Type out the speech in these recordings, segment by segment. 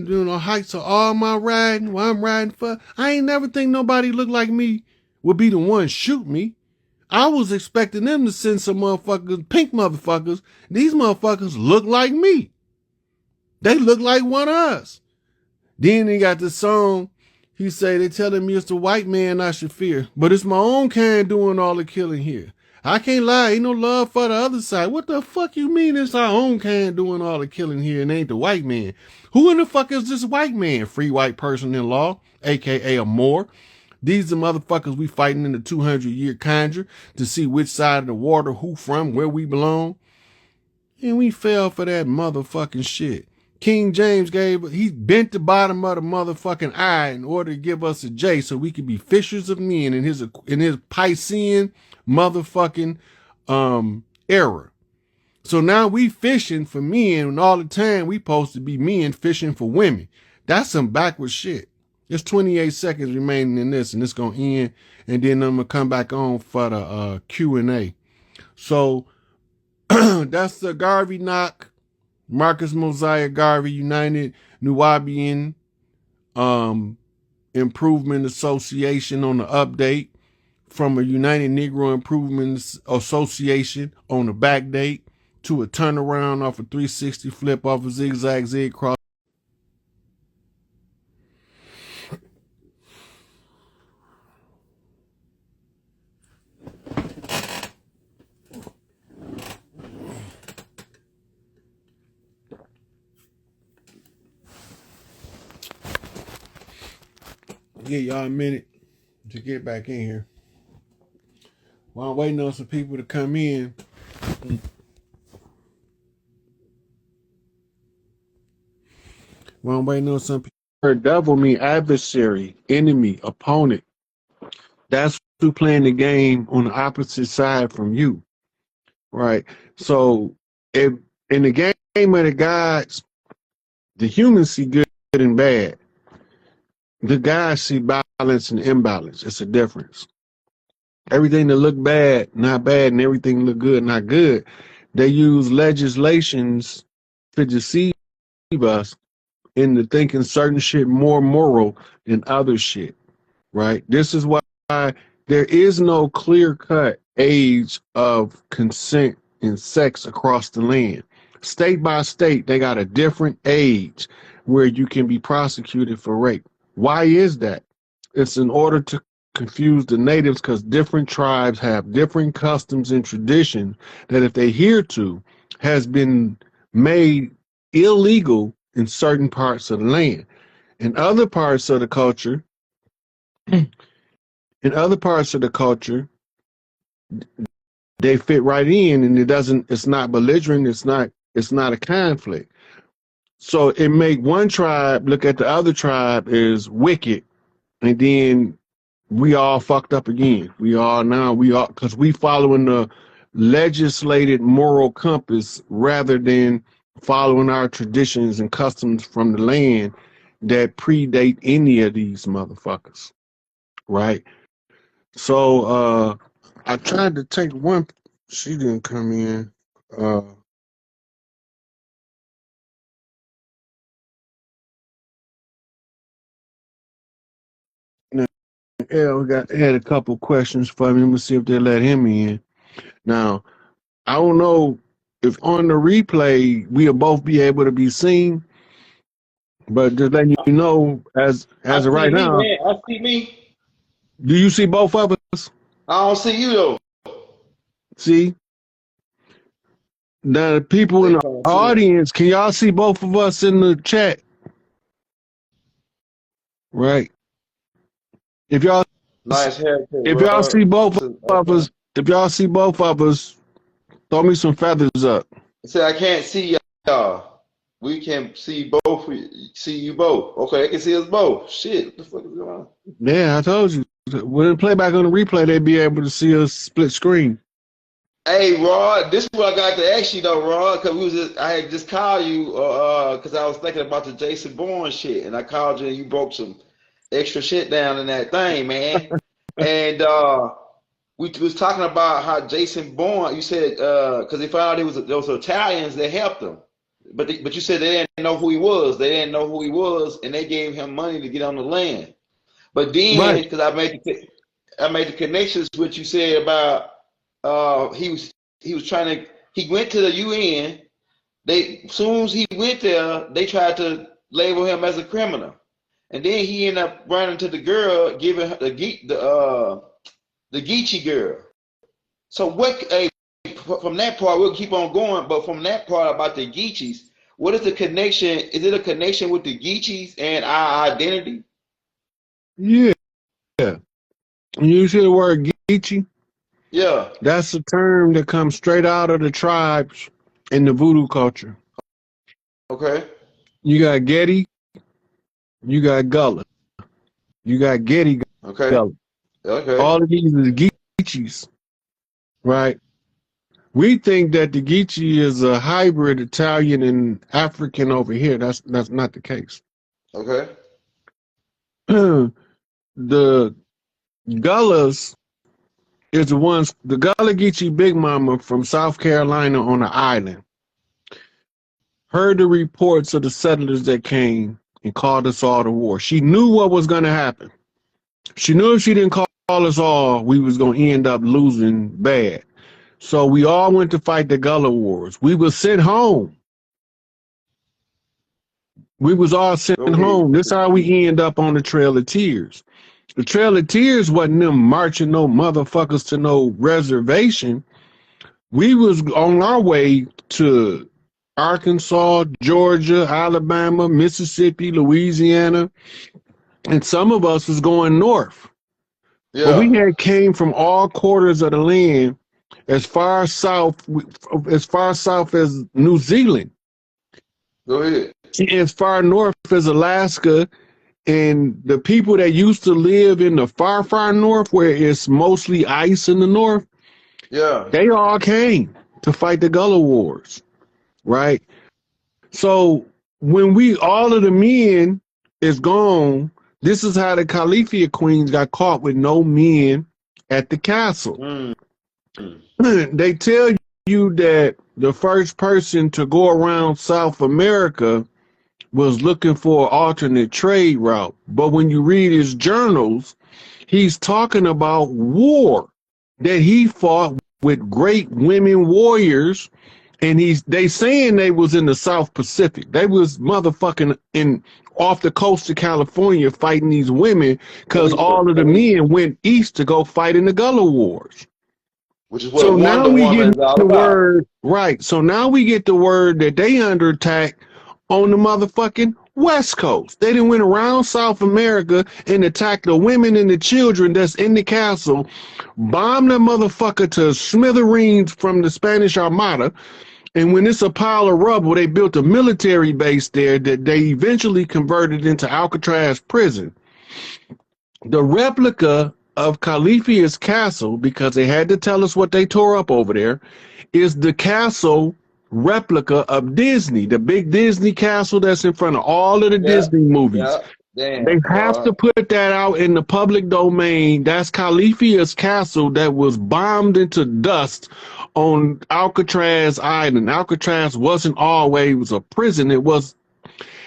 doing the heights of all my riding, what I'm riding for. I ain't never think nobody look like me would be the one shoot me. I was expecting them to send some motherfuckers, pink motherfuckers. These motherfuckers look like me. They look like one of us. Then they got the song, he say, they telling me it's the white man I should fear, but it's my own kind doing all the killing here. I can't lie, ain't no love for the other side. What the fuck you mean it's our own kind doing all the killing here and ain't the white man? Who in the fuck is this white man? Free white person in law, aka a Moor. These are motherfuckers we fighting in the 200-year conjure to see which side of the water, who from, where we belong. And we fell for that motherfucking shit. King James he bent the bottom of the motherfucking I in order to give us a J so we could be fishers of men in his Piscean motherfucking era. So now we fishing for men and all the time we supposed to be men fishing for women. That's some backward shit. There's 28 seconds remaining in this and it's going to end and then I'm going to come back on for the Q&A. So that's the Garvey knock. Marcus Mosiah Garvey United Nubian Improvement Association on the update from a United Negro Improvement Association on the back date to a turnaround off a 360 flip off a zigzag zig cross. Give y'all a minute to get back in here. While I'm waiting on some people to come in. While I'm waiting on some people. Devil mean adversary, enemy, opponent. That's who playing the game on the opposite side from you. Right? So if in the game of the gods, the humans see good and bad. The guys see balance and imbalance. It's a difference. Everything that look bad, not bad, and everything look good, not good. They use legislations to deceive us into thinking certain shit more moral than other shit, right? This is why there is no clear-cut age of consent in sex across the land. State by state, they got a different age where you can be prosecuted for rape. Why is that? It's in order to confuse the natives because different tribes have different customs and traditions that if they adhere to has been made illegal in certain parts of the land. In other parts of the culture, they fit right in and it's not belligerent, it's not a conflict. So it make one tribe look at the other tribe as wicked, and then we all fucked up again. Because we following the legislated moral compass rather than following our traditions and customs from the land that predate any of these motherfuckers, right? So I tried to take one. She didn't come in. Yeah, had a couple questions for me. Let me see if they let him in. Now, I don't know if on the replay we'll both be able to be seen, but just letting you know, as of right now, man. I see me. Do you see both of us? I don't see you though. See? Now, the people in the audience, can y'all see both of us in the chat? Right. If y'all see both of us, throw me some feathers up. Say I can't see y'all. We can see both. See you both. Okay, they can see us both. Shit, what the fuck is going on? Yeah, I told you. When it play back on the replay, they'd be able to see us split screen. Hey, Rod, this is what I got to ask you though, Rod, because I had just called you because I was thinking about the Jason Bourne shit, and I called you and you broke some extra shit down in that thing, man. And we was talking about how Jason Bourne, you said, because they found out there was Italians that helped him. but you said they didn't know who he was. They didn't know who he was, and they gave him money to get on the land. But then, Right. because I made the connections what you said about he was trying to he went to the UN. They as soon as he went there, they tried to label him as a criminal, and then he ended up running to the girl, giving her the Geechee girl. So what? From that part, we'll keep on going. But from that part about the Geechees, what is the connection? Is it a connection with the Geechees and our identity? Yeah. You see the word Geechee? Yeah. That's a term that comes straight out of the tribes in the voodoo culture. Okay. You got Getty, you got Gullah, you got Getty, Okay. Gullah. Okay. All of these are Geechees, right? We think that the Geechee is a hybrid Italian and African over here. That's not the case. Okay. The Gullahs is the ones, the Gullah Geechee Big Mama from South Carolina on the island heard the reports of the settlers that came and called us all to war. She knew what was going to happen. She knew if she didn't call us all, we was going to end up losing bad. So we all went to fight the Gullah Wars. We were sent home. We was all sent home. This is how we end up on the Trail of Tears. The Trail of Tears wasn't them marching no motherfuckers to no reservation. We was on our way to Arkansas, Georgia, Alabama, Mississippi, Louisiana, and some of us was going north. Yeah. But we had came from all quarters of the land as far south as New Zealand. Go ahead. As far north as Alaska, and the people that used to live in the far, far north, where it's mostly ice in the north, yeah, they all came to fight the Gullah Wars, right? So when all of the men is gone, this is how the Califia queens got caught with no men at the castle. They tell you that the first person to go around South America was looking for an alternate trade route. But when you read his journals, he's talking about war that he fought with great women warriors, and they saying they was in the South Pacific. They was motherfucking off the coast of California fighting these women because all of the men went east to go fight in the Gullah Wars. Which is what Wonder Woman is all about. Word, right. So now we get the word that they under attack on the motherfucking West Coast. They done went around South America and attacked the women and the children that's in the castle, bombed that motherfucker to smithereens from the Spanish Armada. And when it's a pile of rubble, they built a military base there that they eventually converted into Alcatraz prison. The replica of Califia's castle, because they had to tell us what they tore up over there, is the castle replica of Disney, the big Disney castle that's in front of all of the Disney movies. Damn, they have to put that out in the public domain. That's Califia's castle that was bombed into dust on Alcatraz Island. Alcatraz wasn't always a prison. It was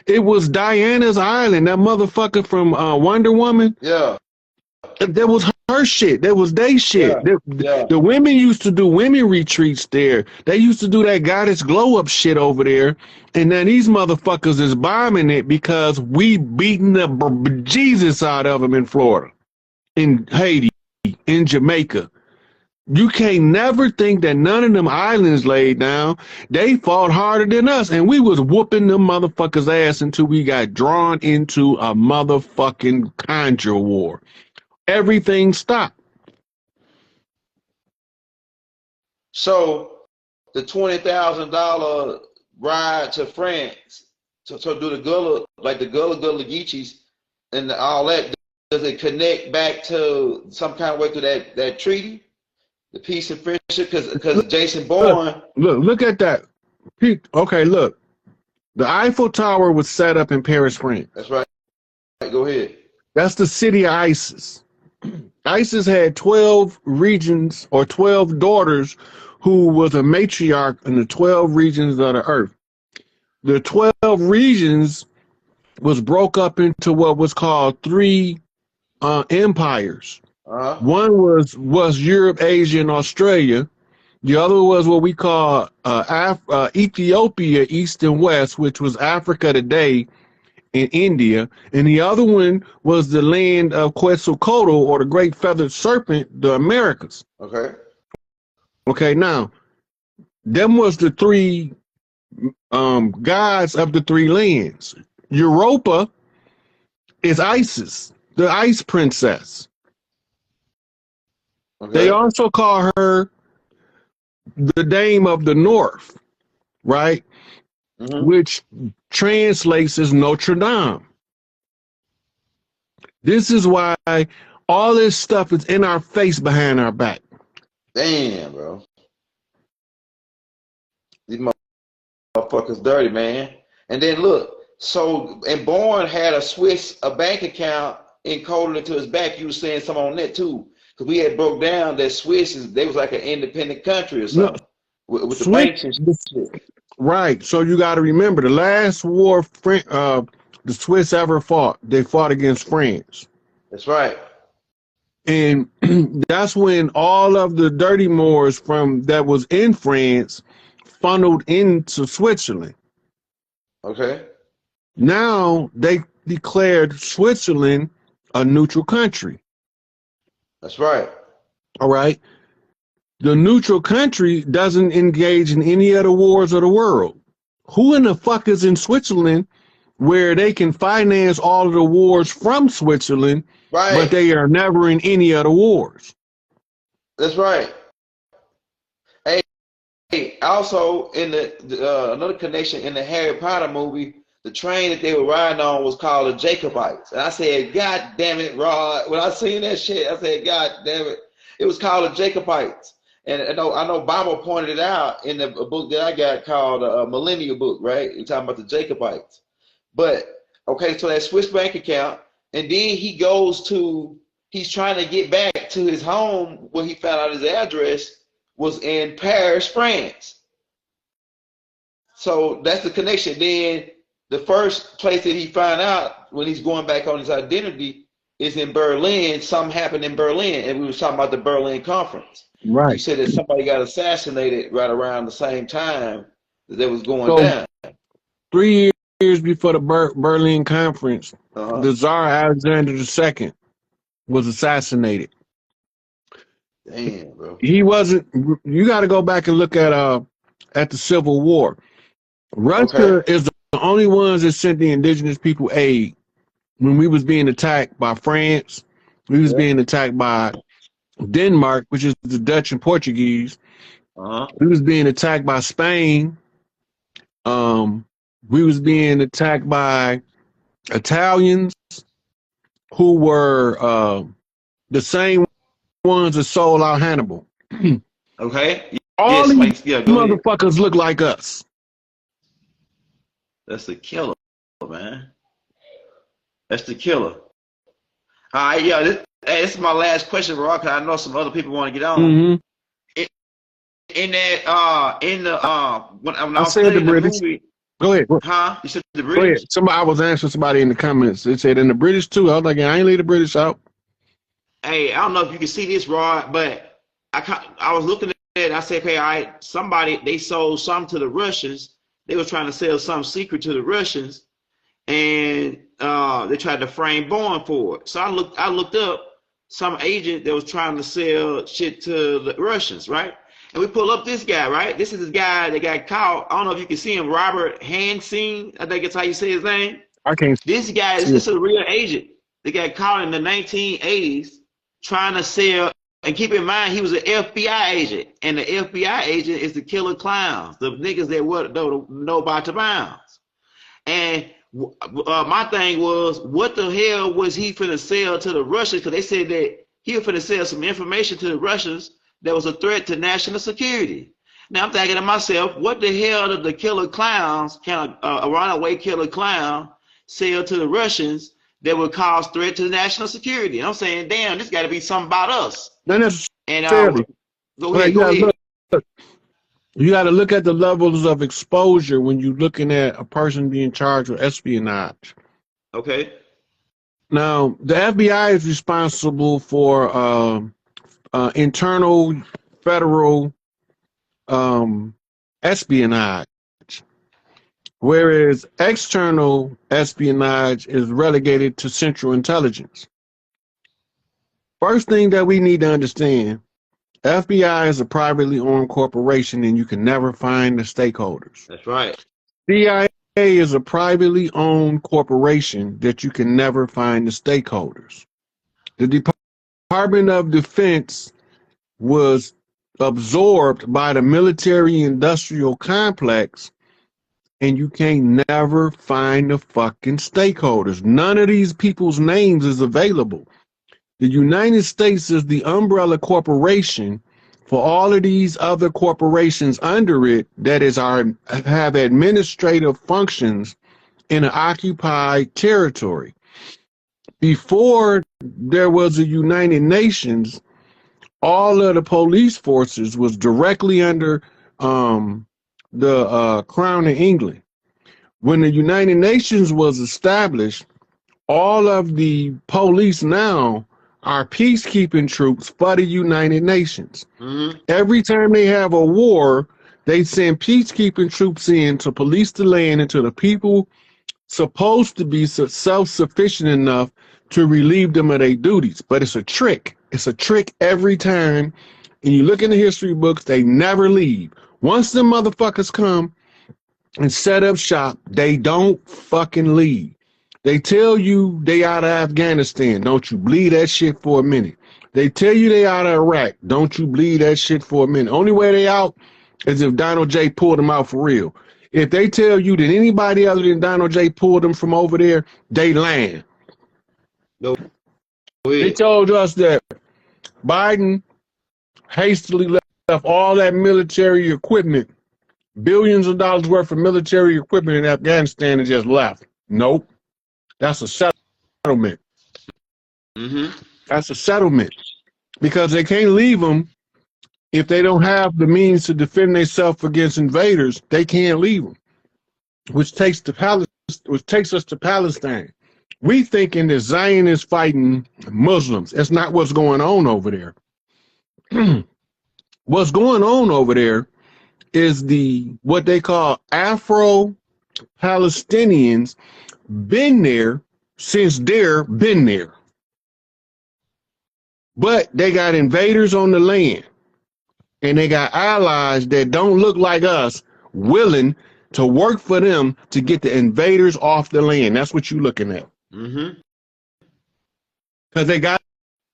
Diana's Island, that motherfucker from Wonder Woman. Yeah. That was her shit. That was they shit. The women used to do women retreats there. They used to do that goddess glow up shit over there. And now these motherfuckers is bombing it because we beating the Jesus out of them in Florida, in Haiti, in Jamaica. You can't never think that none of them islands laid down. They fought harder than us, and we was whooping them motherfuckers' ass until we got drawn into a motherfucking conjure war. Everything stopped. So the $20,000 ride to France to do the Gullah, like the Gullah Geechees and all that, does it connect back to some kind of way to that treaty, the peace and friendship? Because Jason Bourne. Look at that. Okay, look. The Eiffel Tower was set up in Paris, France. That's right. Go ahead. That's the city of Isis. Isis had 12 regions or 12 daughters who was a matriarch in the 12 regions of the earth. the 12 regions was broke up into what was called three empires. One was Europe, Asia, and Australia. The other was what we call Ethiopia, East and West, which was Africa today and India. And the other one was the land of Quetzalcoatl, or the Great Feathered Serpent, the Americas. Okay. Okay, now, them was the three gods of the three lands. Europa is Isis, the Ice Princess. Okay. They also call her the Dame of the North, right? Mm-hmm. Which translates as Notre Dame. This is why all this stuff is in our face behind our back. Damn, bro. These motherfuckers dirty, man. And then look, so, and Bourne had a bank account encoded into his back. You were saying something on that too. Because we had broke down that Swiss, they was like an independent country or something. No, with the banks and shit. Right. So you got to remember, the last war the Swiss ever fought, they fought against France. That's right. And that's when all of the dirty Moors that was in France funneled into Switzerland. Okay. Now they declared Switzerland a neutral country. That's right. All right. The neutral country doesn't engage in any other wars of the world. Who in the fuck is in Switzerland where they can finance all of the wars from Switzerland, right, but they are never in any other wars? That's right. Hey, also in the another connection in the Harry Potter movie, the train that they were riding on was called the Jacobites. And I said, God damn it, Rod. When I seen that shit, I said, God damn it. It was called the Jacobites. And I know Bible pointed it out in the book that I got called a Millennial Book, right? You're talking about the Jacobites. But, okay, so that Swiss bank account, and then he's trying to get back to his home where he found out his address was in Paris, France. So that's the connection. Then the first place that he found out when he's going back on his identity is in Berlin. Something happened in Berlin, and we were talking about the Berlin Conference. Right. You said that somebody got assassinated right around the same time that was going down. 3 years before the Berlin Conference, the Tsar Alexander II was assassinated. Damn, bro. He wasn't. You got to go back and look at the Civil War. Russia is the only ones that sent the indigenous people aid when we was being attacked by France. We was being attacked by Denmark, which is the Dutch and Portuguese. We was being attacked by Spain. We was being attacked by Italians, who were the same ones that sold out Hannibal. Okay. All these motherfuckers look like us. That's the killer, man. That's the killer. All right, yeah. This is my last question, bro, because I know some other people want to get on. Mm-hmm. When I was said the British. Movie, go ahead. Huh? You said the British? Go ahead. I was answering somebody in the comments. They said in the British too. I was like, I ain't leave the British out. Hey, I don't know if you can see this, Rod, but I was looking at it. I said, hey, all right, they sold some to the Russians. They were trying to sell some secret to the Russians, and they tried to frame Bourne for it. So I looked up some agent that was trying to sell shit to the Russians, right? And we pull up this guy, right? This is this guy that got caught. I don't know if you can see him, Robert Hansen. I think it's how you say his name. I can't. This guy this is a real agent. They got caught in the 1980s trying to sell. And keep in mind, he was an FBI agent, and the FBI agent is the killer clowns, the niggas that don't know about the bounds. And my thing was, what the hell was he finna sell to the Russians? Because they said that he was finna sell some information to the Russians that was a threat to national security. Now I'm thinking to myself, what the hell did the killer clowns, kind of a runaway killer clown, sell to the Russians that would cause threat to national security? And I'm saying, damn, this got to be something about us. Not necessarily. Go ahead. Look, You got to look at the levels of exposure when you're looking at a person being charged with espionage. Okay. Now, the FBI is responsible for internal federal espionage, whereas external espionage is relegated to Central Intelligence. First thing that we need to understand, FBI is a privately owned corporation and you can never find the stakeholders. That's right. CIA is a privately owned corporation that you can never find the stakeholders. The Department of Defense was absorbed by the military-industrial complex, and you can't never find the fucking stakeholders. None of these people's names is available. The United States is the umbrella corporation for all of these other corporations under it that have administrative functions in an occupied territory. Before there was a United Nations, all of the police forces was directly under the Crown of England. When the United Nations was established, all of the police now are peacekeeping troops for the United Nations. Mm-hmm. Every time they have a war, they send peacekeeping troops in to police the land until the people supposed to be self-sufficient enough to relieve them of their duties. But it's a trick. It's a trick every time. And you look in the history books, they never leave. Once the motherfuckers come and set up shop, they don't fucking leave. They tell you they out of Afghanistan. Don't you bleed that shit for a minute. They tell you they out of Iraq. Don't you bleed that shit for a minute. Only way they out is if Donald J pulled them out for real. If they tell you that anybody other than Donald J pulled them from over there, they lying. No. They told us that Biden hastily left all that military equipment, billions of dollars worth of military equipment in Afghanistan, and just left. Nope. That's a settlement. Mm-hmm. That's a settlement. Because they can't leave them if they don't have the means to defend themselves against invaders. They can't leave them. Which takes us to Palestine. We thinking that Zion is fighting Muslims. That's not what's going on over there. What's going on over there is what they call Afro-Palestinians been there since they're been there. But they got invaders on the land. And they got allies that don't look like us willing to work for them to get the invaders off the land. That's what you're looking at. Mm-hmm. Because they got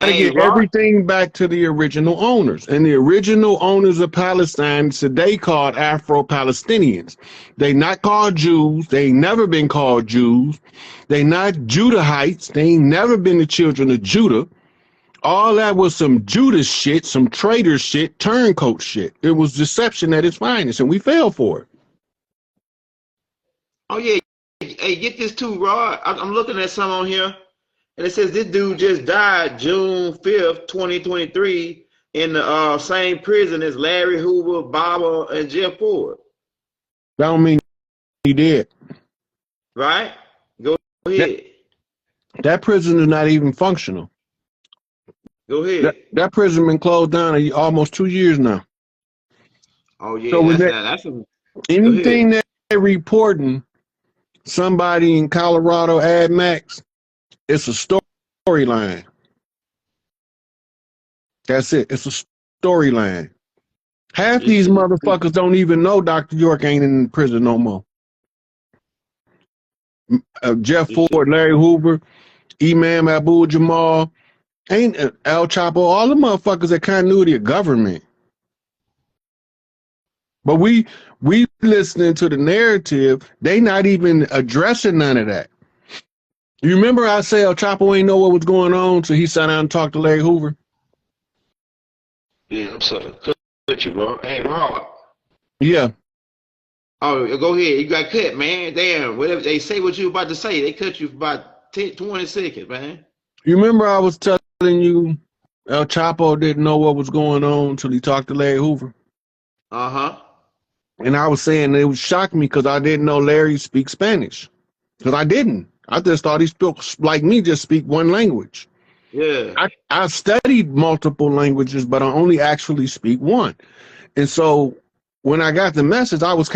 to get everything back to the original owners. And the original owners of Palestine today called Afro-Palestinians. They not called Jews. They ain't never been called Jews. They not Judahites. They ain't never been the children of Judah. All that was some Judas shit, some traitor shit, turncoat shit. It was deception at its finest, and we fell for it. Oh, yeah. Hey, get this too, Rod. I'm looking at some on here, and it says this dude just died June 5th, 2023, in the same prison as Larry Hoover, Baba, and Jeff Ford. That don't mean he did. Right? Go ahead. That prison is not even functional. Go ahead. That prison been closed down almost 2 years now. Oh, yeah. So that's anything that they're reporting somebody in Colorado Ad Max, it's a storyline. That's it. It's a storyline. Half these motherfuckers don't even know Dr. York ain't in prison no more. Jeff Ford, Larry Hoover, Imam Abu Jamal, ain't El Chapo, all the motherfuckers are continuity of government. But we listening to the narrative, they not even addressing none of that. You remember I say El Chapo ain't know what was going on, so he sat down and talked to Larry Hoover? Yeah, I'm sorry. Cut you, bro. Hey, Rod. Yeah. Oh, go ahead. You got cut, man. Damn. Whatever they say what you about to say, they cut you for about 20 seconds, man. You remember I was telling you El Chapo didn't know what was going on until he talked to Larry Hoover? Uh-huh. And I was saying it would shock me because I didn't know Larry speaks Spanish. Because I didn't. I just thought he spoke like me, just speak one language. Yeah. I studied multiple languages, but I only actually speak one. And so when I got the message, I was kind